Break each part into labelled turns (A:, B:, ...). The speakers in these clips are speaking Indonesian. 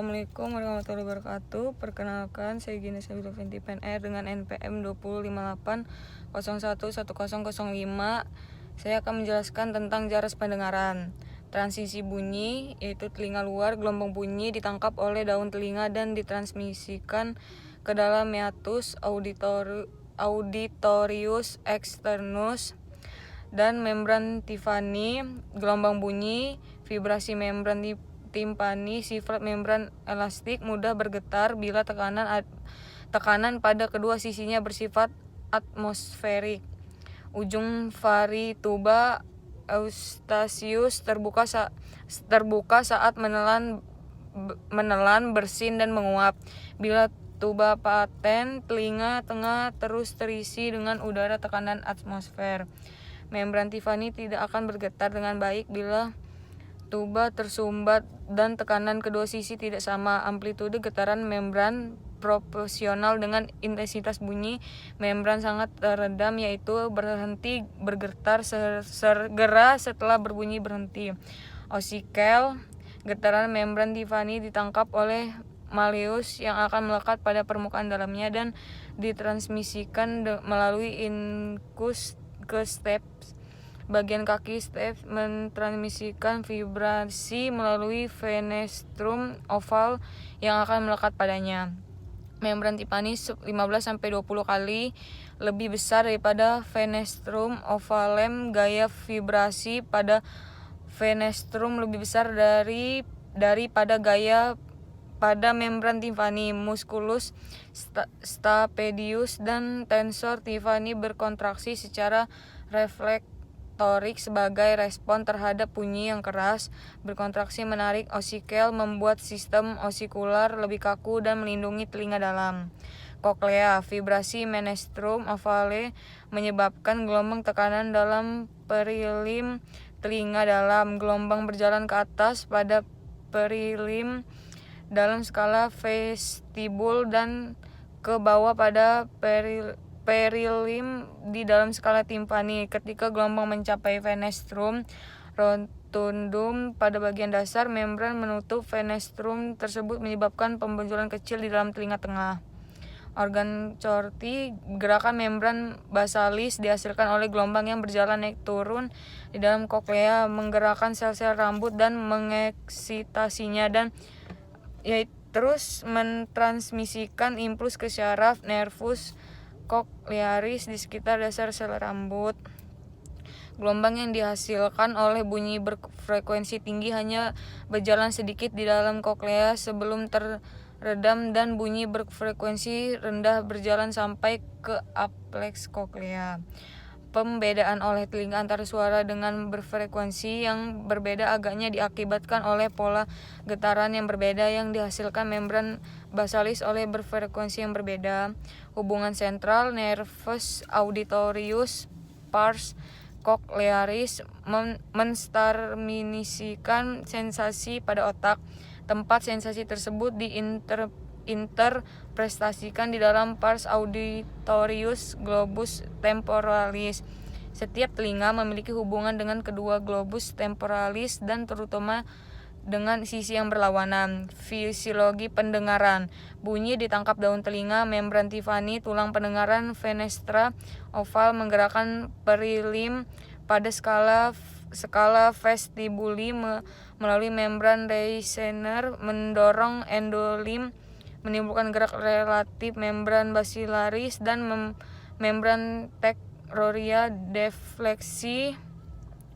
A: Assalamualaikum warahmatullahi wabarakatuh. Perkenalkan, saya Gina Sabila Fenty PNR dengan NPM 2058011005. Saya akan menjelaskan tentang jaras pendengaran. Transisi bunyi, yaitu telinga luar, gelombang bunyi ditangkap oleh daun telinga dan ditransmisikan ke dalam meatus auditorius externus dan membran timpani. Gelombang bunyi, vibrasi membran timpani, sifat membran elastik, mudah bergetar bila tekanan pada kedua sisinya bersifat atmosferik. Ujung vari tuba Eustachius terbuka saat menelan, bersin dan menguap. Bila tuba paten, telinga tengah terus terisi dengan udara tekanan atmosfer. Membran timpani tidak akan bergetar dengan baik bila tuba tersumbat dan tekanan kedua sisi tidak sama. Amplitude getaran membran proporsional dengan intensitas bunyi. Membran sangat teredam, yaitu berhenti bergetar segera setelah berbunyi berhenti. Osikel, getaran membran timpani ditangkap oleh Malleus yang akan melekat pada permukaan dalamnya dan ditransmisikan melalui incus ke steps. Bagian kaki steps mentransmisikan vibrasi melalui venestrum oval yang akan melekat padanya. Membran timpani 15-20 kali lebih besar daripada venestrum ovalem. Gaya vibrasi pada venestrum lebih besar daripada gaya pada membran timpani. Musculus stapedius dan tensor timpani berkontraksi secara reflektorik sebagai respon terhadap bunyi yang keras. Berkontraksi menarik osikel membuat sistem osikular lebih kaku dan melindungi telinga dalam. Koklea, vibrasi menestrum ovale menyebabkan gelombang tekanan dalam perilim telinga dalam. Gelombang berjalan ke atas pada perilim dalam skala vestibul dan ke bawah pada perilim di dalam skala timpani. Ketika gelombang mencapai venestrum rotundum pada bagian dasar, membran menutup venestrum tersebut menyebabkan pembenjolan kecil di dalam telinga tengah. Organ Corti, gerakan membran basalis dihasilkan oleh gelombang yang berjalan naik turun di dalam koklea, menggerakkan sel-sel rambut dan mengeksitasinya, dan terus mentransmisikan impuls ke syaraf nervus cochlearis di sekitar dasar sel rambut. Gelombang yang dihasilkan oleh bunyi berfrekuensi tinggi hanya berjalan sedikit di dalam koklea sebelum teredam, dan bunyi berfrekuensi rendah berjalan sampai ke apex koklea. Pembedaan oleh telinga antara suara dengan berfrekuensi yang berbeda agaknya diakibatkan oleh pola getaran yang berbeda yang dihasilkan membran basalis oleh berfrekuensi yang berbeda. Hubungan sentral nervus auditorius pars cochlearis menstabilisikan sensasi pada otak. Tempat sensasi tersebut interpretasikan di dalam pars auditorius globus temporalis. Setiap telinga memiliki hubungan dengan kedua globus temporalis dan terutama dengan sisi yang berlawanan. Fisiologi pendengaran. Bunyi ditangkap daun telinga, membran timpani, tulang pendengaran, fenestra oval menggerakkan perilim pada skala vestibuli melalui membran Reisner, mendorong endolim, menimbulkan gerak relatif membran basilaris dan membran tecroria defleksi.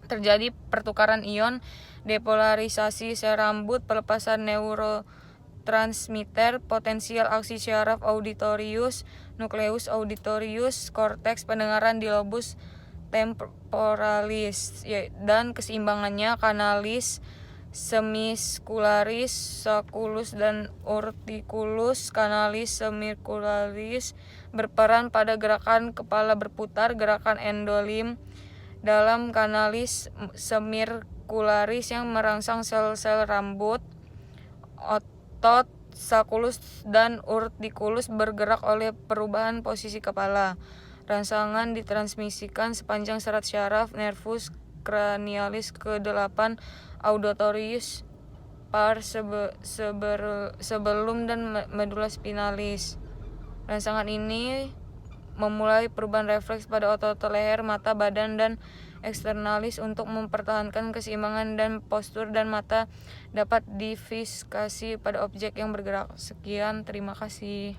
A: Terjadi pertukaran ion, depolarisasi sel rambut, pelepasan neurotransmitter, potensial aksi syaraf auditorius, nukleus auditorius, korteks pendengaran di lobus temporalis, dan keseimbangannya kanalis semiscularis, sacculus dan urticulus. Kanalis semiscularis berperan pada gerakan kepala berputar. Gerakan endolim dalam kanalis semiscularis yang merangsang sel-sel rambut. Otot sacculus dan urticulus bergerak oleh perubahan posisi kepala. Rangsangan ditransmisikan sepanjang serat syaraf nervus cranialis ke-8 auditorius sebelum dan medula spinalis. Rangsangan ini memulai perubahan refleks pada otot leher, mata, badan, dan eksternalis untuk mempertahankan keseimbangan dan postur, dan mata dapat difiskasi pada objek yang bergerak. Sekian, terima kasih.